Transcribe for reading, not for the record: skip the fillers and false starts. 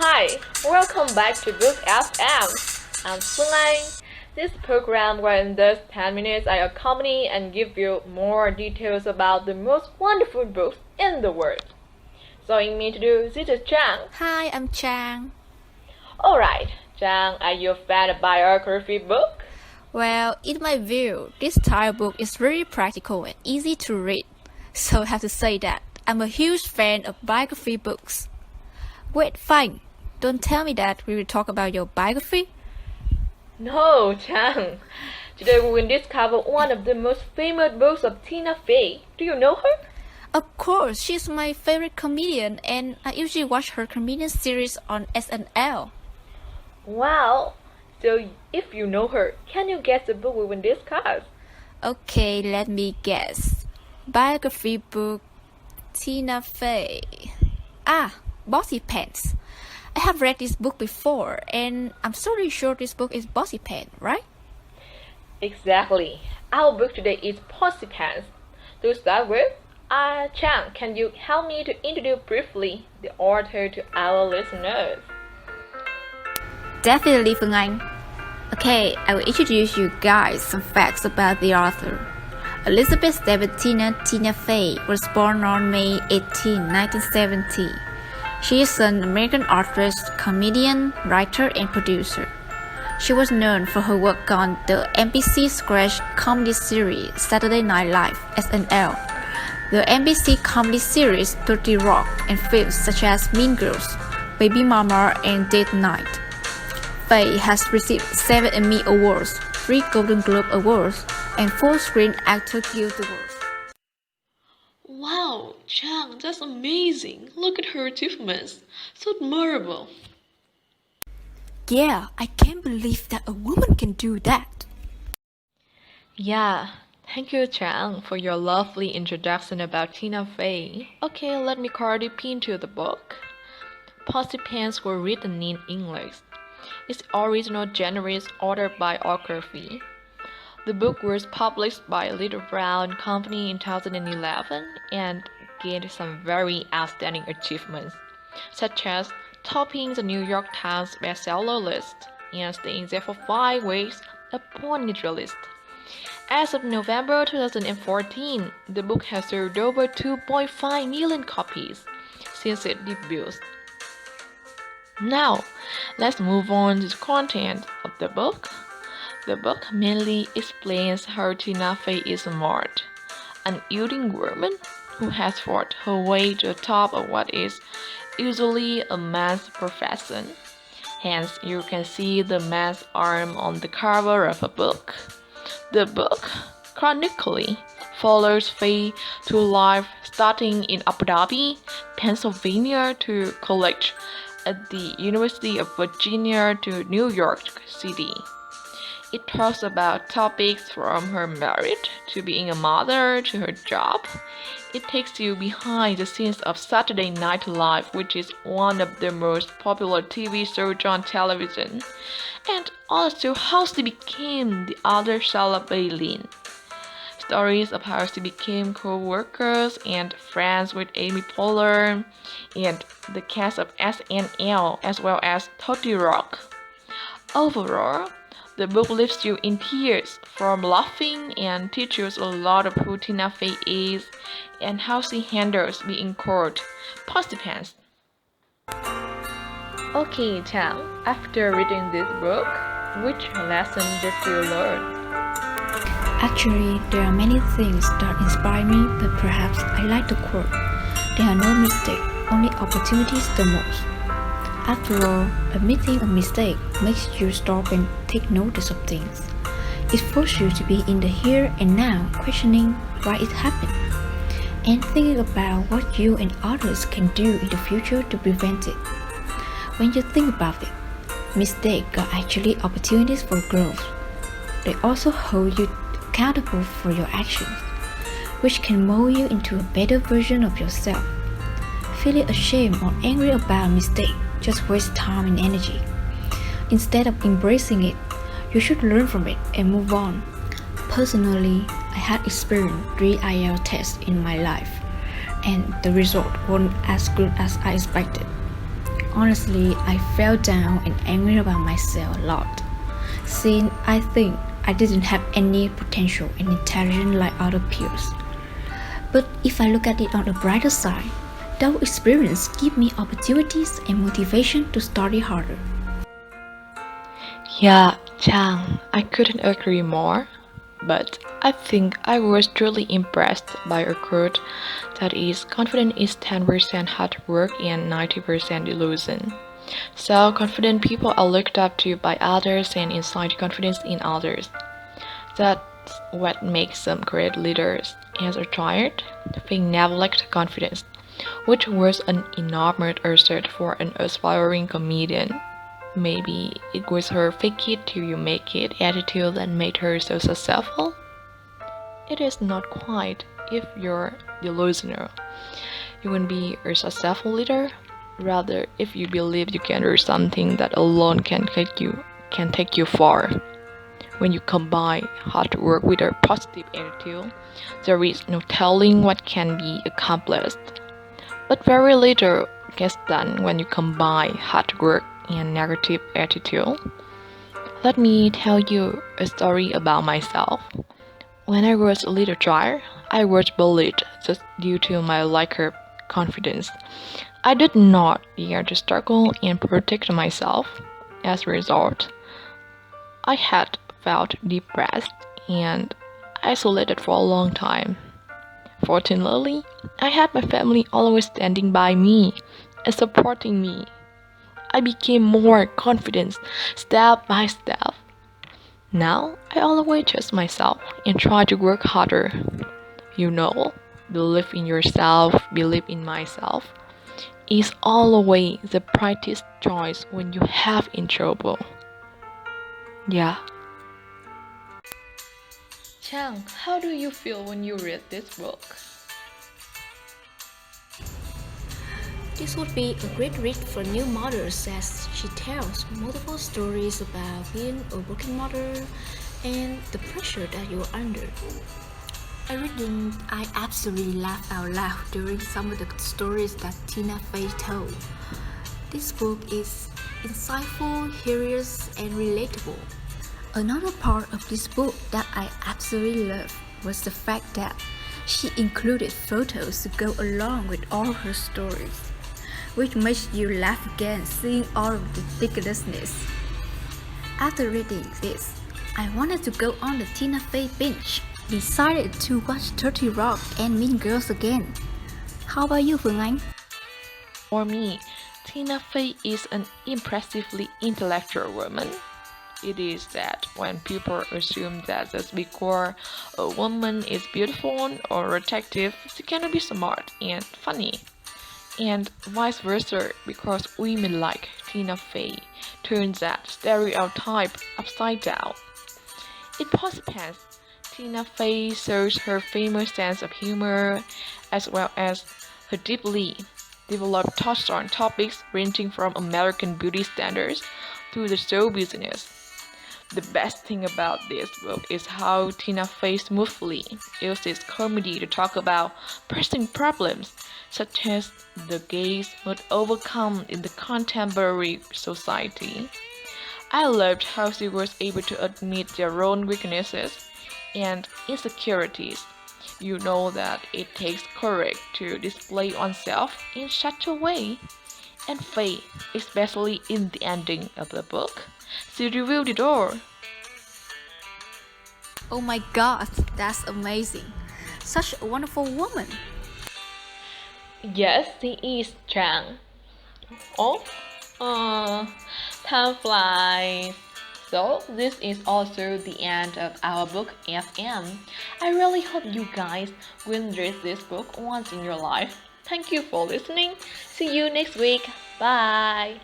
Hi, welcome back to Book FM. I'm Phương. This program where in just 10 minutes I accompany and give you more details about the most wonderful books in the world. Joining me to do this is Trang. Hi, I'm Trang. Alright, Trang, are you a fan of biography book? Well, in my view, this style book is very practical and easy to read. So I have to say that I'm a huge fan of biography books. Wait, fine. Don't tell me that we will talk about your biography. No, Trang. Today we will discover one of the most famous books of Tina Fey. Do you know her? Of course, she's my favorite comedian and I usually watch her comedian series on SNL. Wow. So if you know her, can you guess the book we will discuss? Okay, let me guess. Biography book, Tina Fey. Bossypants. I have read this book before and I'm totally sure this book is Bossypants, right? Exactly. Our book today is Bossypants. To start with, Trang, can you help me to introduce briefly the author to our listeners? Definitely, Phương Anh. Okay, I will introduce you guys some facts about the author. Elizabeth Davidina Tina Fey was born on May 18, 1970. She is an American actress, comedian, writer, and producer. She was known for her work on the NBC sketch comedy series Saturday Night Live (SNL), the NBC comedy series 30 Rock, and films such as Mean Girls, Baby Mama, and Date Night. Fey has received 7 Emmy Awards, 3 Golden Globe Awards, and 4 Screen Actor Guild Awards. Wow, Trang, that's amazing. Look at her achievements. So admirable. Yeah, I can't believe that a woman can do that. Yeah, thank you, Trang, for your lovely introduction about Tina Fey. Okay, let me call deep into the book. Bossypants were written in English. Its original genre is autobiography. The book was published by Little Brown Company in 2011 and gained some very outstanding achievements, such as topping the New York Times bestseller list and staying there for 5 weeks upon its release. As of November 2014, the book has sold over 2.5 million copies since its debut. Now, let's move on to the content of the book. The book mainly explains how Tina Fey is smart, an yielding woman who has fought her way to the top of what is usually a man's profession. Hence, you can see the man's arm on the cover of a book. The book chronically follows Fey to life starting in Abu Dhabi, Pennsylvania to college at the University of Virginia to New York City. It talks about topics from her marriage to being a mother to her job. It takes you behind the scenes of Saturday Night Live, which is one of the most popular TV shows on television, and also how she became the other Sarah Palin. Stories of how she became co-workers and friends with Amy Poehler and the cast of SNL as well as 30 Rock. Overall, the book leaves you in tears from laughing and teaches a lot of who Tina Fey is and how she handles being called Bossypants. Okay, Trang, after reading this book, which lesson did you learn? Actually, there are many things that inspire me, but perhaps I like to quote, "There are no mistakes, only opportunities the most." After all, admitting a mistake makes you stop and take notice of things. It forces you to be in the here and now, questioning why it happened, and thinking about what you and others can do in the future to prevent it. When you think about it, mistakes are actually opportunities for growth. They also hold you accountable for your actions, which can mold you into a better version of yourself. Feeling ashamed or angry about a mistake just wastes time and energy. Instead of embracing it, you should learn from it and move on. Personally, I had experienced 3 IELTS tests in my life, and the result wasn't as good as I expected. Honestly, I felt down and angry about myself a lot, since I think I didn't have any potential and intelligence like other peers. But if I look at it on the brighter side, those experiences give me opportunities and motivation to study harder. Yeah, Trang, I couldn't agree more. But I think I was truly impressed by a quote that is confidence is 10% hard work and 90% illusion. So confident people are looked up to by others and incite confidence in others. That's what makes some great leaders. As a child, they neglect confidence, which was an enormous asset for an aspiring comedian. Maybe it was her fake it till you make it attitude that made her so successful. It is not quite if you're delusional. You won't be a successful leader. Rather, if you believe you can do something that alone can take you far. When you combine hard work with a positive attitude, there is no telling what can be accomplished. But very little gets done when you combine hard work and negative attitude. Let me tell you a story about myself. When I was a little child, I was bullied just due to my lack of confidence. I did not dare to struggle and protect myself. As a result, I had felt depressed and isolated for a long time. Fortunately, I had my family always standing by me and supporting me. I became more confident step by step. Now, I always trust myself and try to work harder. You know, believe in yourself, believe in myself is always the brightest choice when you have in trouble. Yeah. Chang, how do you feel when you read this book? This would be a great read for new mothers as she tells multiple stories about being a working mother and the pressure that you're under. I absolutely laughed out loud during some of the stories that Tina Fey told. This book is insightful, hilarious, and relatable. Another part of this book that I absolutely loved was the fact that she included photos to go along with all her stories, which makes you laugh again seeing all of the ridiculousness. After reading this, I wanted to go on the Tina Fey binge. Decided to watch 30 Rock and Mean Girls again. How about you, Phương Anh? For me, Tina Fey is an impressively intellectual woman. It is that when people assume that just because a woman is beautiful or attractive, she cannot be smart and funny. And vice versa, because women like Tina Fey turns that stereotype upside down. In Bossypants, Tina Fey shows her famous sense of humor as well as her deeply developed thoughts on topics ranging from American beauty standards to the show business. The best thing about this book is how Tina Fey smoothly uses comedy to talk about pressing problems such as the gays must overcome in the contemporary society. I loved how she was able to admit their own weaknesses and insecurities. You know that it takes courage to display oneself in such a way. And Faye, especially in the ending of the book, she revealed it all. Oh my god, that's amazing. Such a wonderful woman. Yes, she is Trang. Oh, time flies. So, this is also the end of our book FM. I really hope you guys will read this book once in your life. Thank you for listening. See you next week. Bye.